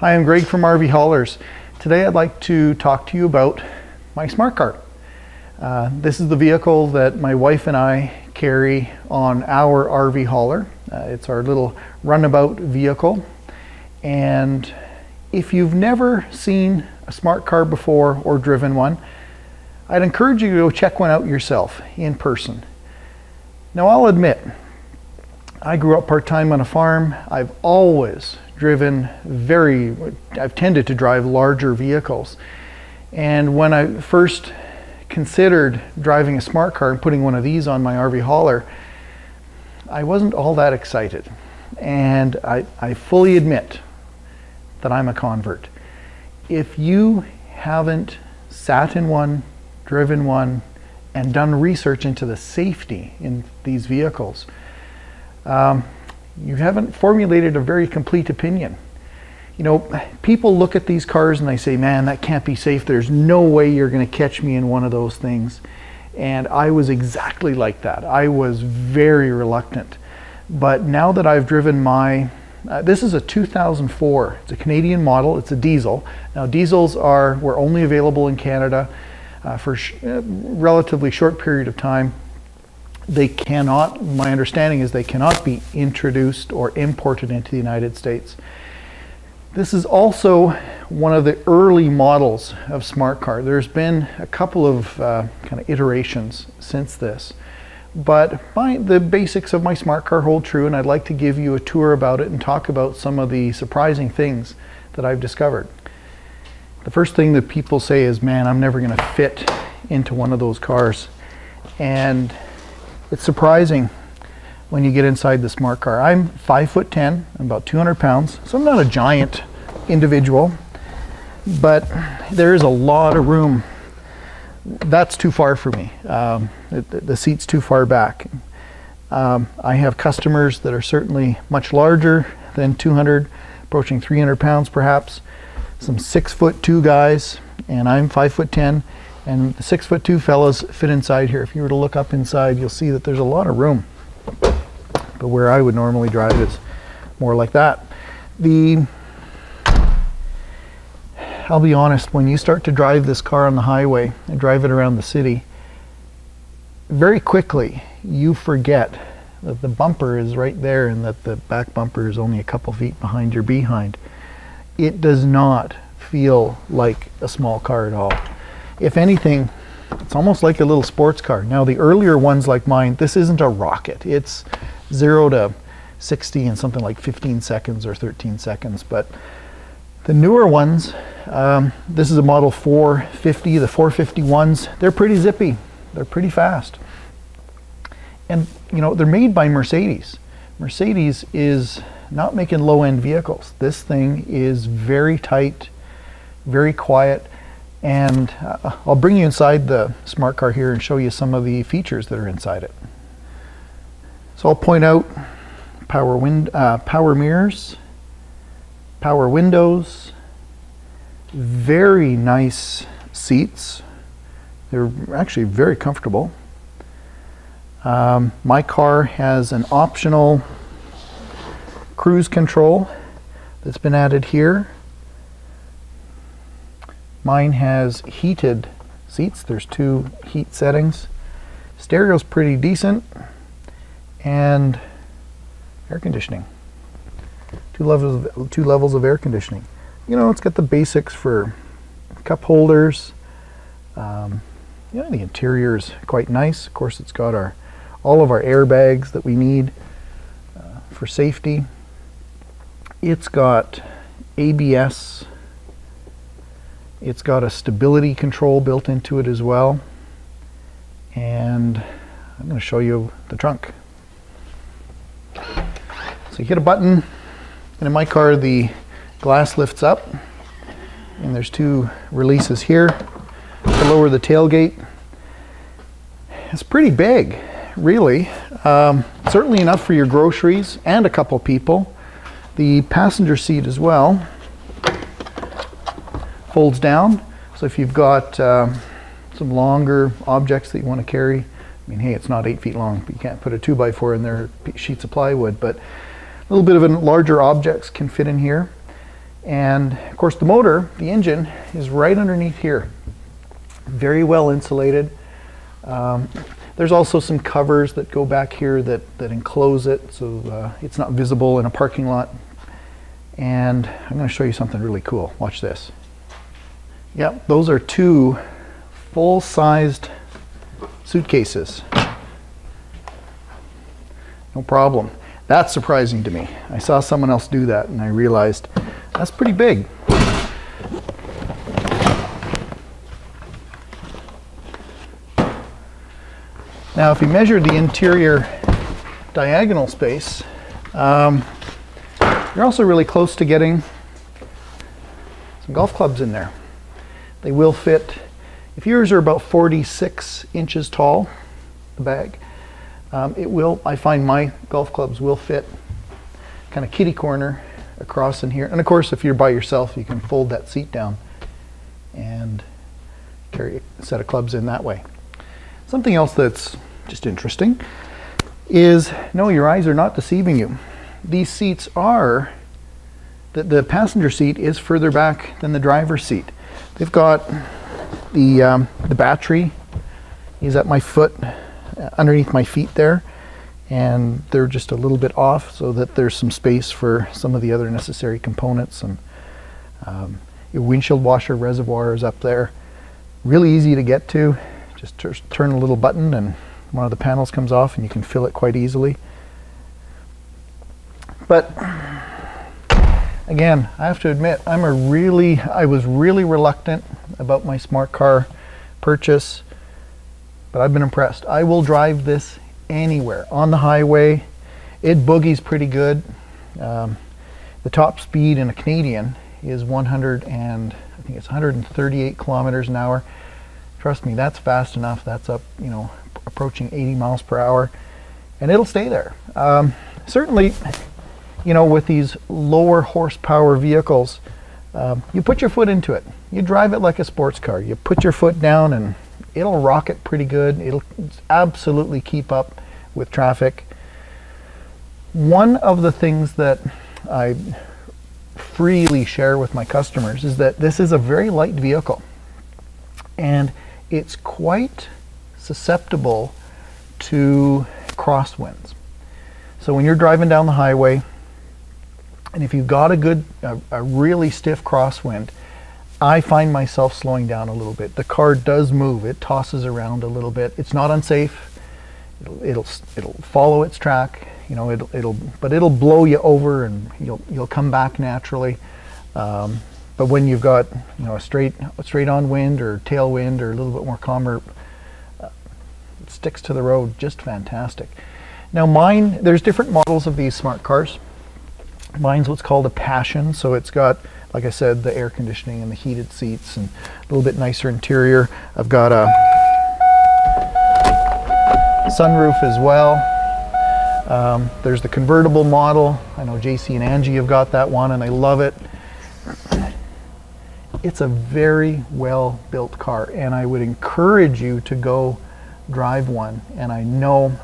Hi, I'm Greg from RV Haulers. Today I'd like to talk to you about my smart cart. This is the vehicle that my wife and I carry on our RV hauler. It's our little runabout vehicle. And if you've never seen a smart car before or driven one, I'd encourage you to go check one out yourself in person. Now, I'll admit, I grew up part-time on a farm. I've always I've tended to drive larger vehicles. And when I first considered driving a smart car and putting one of these on my RV hauler, I wasn't all that excited. And I fully admit that I'm a convert. If you haven't sat in one, driven one, and done research into the safety in these vehicles, you haven't formulated a very complete opinion. You know, people look at these cars and they say, man, that can't be safe. There's no way you're going to catch me in one of those things. And I was exactly like that. I was very reluctant. But now that I've driven this is a 2004. It's a Canadian model. It's a diesel. Now, diesels were only available in Canada for a relatively short period of time. They cannot, my understanding is they cannot be introduced or imported into the United States. This is also one of the early models of smart car. There's been a couple of kind of iterations since this, but the basics of my smart car hold true, and I'd like to give you a tour about it and talk about some of the surprising things that I've discovered. The first thing that people say is, man, I'm never going to fit into one of those cars. And it's surprising when you get inside the smart car. I'm 5'10", I'm about 200 pounds, so I'm not a giant individual, but there is a lot of room. That's too far for me. The seat's too far back. I have customers that are certainly much larger than 200, approaching 300 pounds perhaps. Some 6'2" guys, and I'm 5'10", and the 6'2" fellas fit inside here. If you were to look up inside, you'll see that there's a lot of room. But where I would normally drive is more like that. I'll be honest, when you start to drive this car on the highway and drive it around the city, very quickly you forget that the bumper is right there and that the back bumper is only a couple feet behind your behind. It does not feel like a small car at all. If anything, it's almost like a little sports car. Now, the earlier ones like mine, this isn't a rocket. It's 0 to 60 in something like 15 seconds or 13 seconds. But the newer ones, this is a model 450, the 451s, they're pretty zippy. They're pretty fast. And, you know, they're made by Mercedes. Mercedes is not making low-end vehicles. This thing is very tight, very quiet. And I'll bring you inside the smart car here and show you some of the features that are inside it. So I'll point out power mirrors, power windows, very nice seats. They're actually very comfortable. My car has an optional cruise control that's been added here. Mine has heated seats. There's 2 heat settings. Stereo's pretty decent, and air conditioning. Two levels of air conditioning. You know, it's got the basics for cup holders. You know, the interior is quite nice. Of course, it's got all of our airbags that we need for safety. It's got ABS. It's got a stability control built into it as well. And I'm going to show you the trunk. So you hit a button, and in my car the glass lifts up, and there's 2 releases here to lower the tailgate. It's pretty big, really. Certainly enough for your groceries and a couple people. The passenger seat as well folds down, so if you've got some longer objects that you want to carry, I mean, hey, it's not 8 feet long, but you can't put a 2x4 in there, sheets of plywood, but a little bit of larger objects can fit in here. And of course the motor, the engine, is right underneath here. Very well insulated. There's also some covers that go back here that enclose it, so it's not visible in a parking lot. And I'm going to show you something really cool. Watch this. Yep, those are two full-sized suitcases. No problem. That's surprising to me. I saw someone else do that and I realized that's pretty big. Now if you measure the interior diagonal space, you're also really close to getting some golf clubs in there. They will fit. If yours are about 46 inches tall, the bag, I find my golf clubs will fit kind of kitty corner across in here. And of course, if you're by yourself, you can fold that seat down and carry a set of clubs in that way. Something else that's just interesting is, no, your eyes are not deceiving you. These seats are, the passenger seat is further back than the driver's seat. They've got the battery is at my foot, underneath my feet there, and they're just a little bit off so that there's some space for some of the other necessary components. And your windshield washer reservoir is up there. Really easy to get to. Just turn a little button and one of the panels comes off and you can fill it quite easily. But again, I have to admit, I was really reluctant about my smart car purchase, but I've been impressed. I will drive this anywhere on the highway. It boogies pretty good. The top speed in a Canadian is 138 kilometers an hour. Trust me, that's fast enough. That's up, approaching 80 miles per hour, and it'll stay there. Certainly, with these lower horsepower vehicles, you put your foot into it. You drive it like a sports car. You put your foot down and it'll rock it pretty good. It'll absolutely keep up with traffic. One of the things that I freely share with my customers is that this is a very light vehicle and it's quite susceptible to crosswinds. So when you're driving down the highway, and if you've got a really stiff crosswind, I find myself slowing down a little bit. The car does move, it tosses around a little bit. It's not unsafe. It'll follow its track, but it'll blow you over and you'll come back naturally. But when you've got a straight on wind or tailwind or a little bit more calmer, it sticks to the road just fantastic. Now there's different models of these smart cars. Mine's what's called a Passion, so it's got, like I said, the air conditioning and the heated seats and a little bit nicer interior. I've got a sunroof as well. There's the convertible model. I know JC and Angie have got that one and they love it. It's a very well built car and I would encourage you to go drive one, and I know,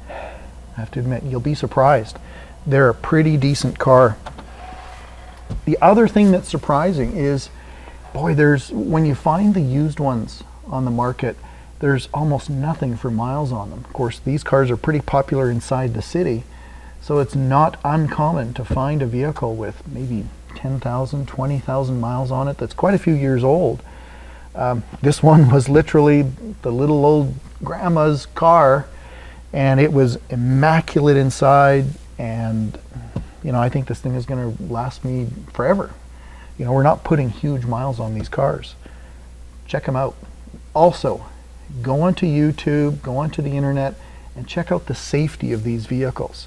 I have to admit, you'll be surprised. They're a pretty decent car. The other thing that's surprising is, boy, when you find the used ones on the market, there's almost nothing for miles on them. Of course, these cars are pretty popular inside the city, so it's not uncommon to find a vehicle with maybe 10,000, 20,000 miles on it that's quite a few years old. This one was literally the little old grandma's car, and it was immaculate inside, and I think this thing is going to last me forever. We're not putting huge miles on these cars. Check them out. Also, go onto YouTube, go onto the internet, and check out the safety of these vehicles.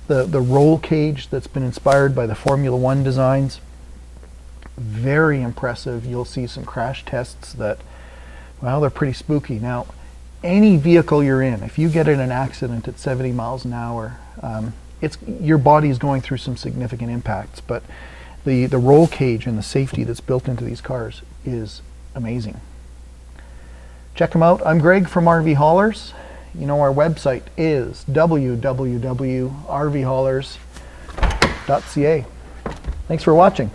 The roll cage that's been inspired by the Formula One designs, very impressive. You'll see some crash tests that, well, they're pretty spooky. Now, any vehicle you're in, if you get in an accident at 70 miles an hour, your body is going through some significant impacts, but the roll cage and the safety that's built into these cars is amazing. Check them out. I'm Greg from RV Haulers. Our website is www.rvhaulers.ca. Thanks for watching.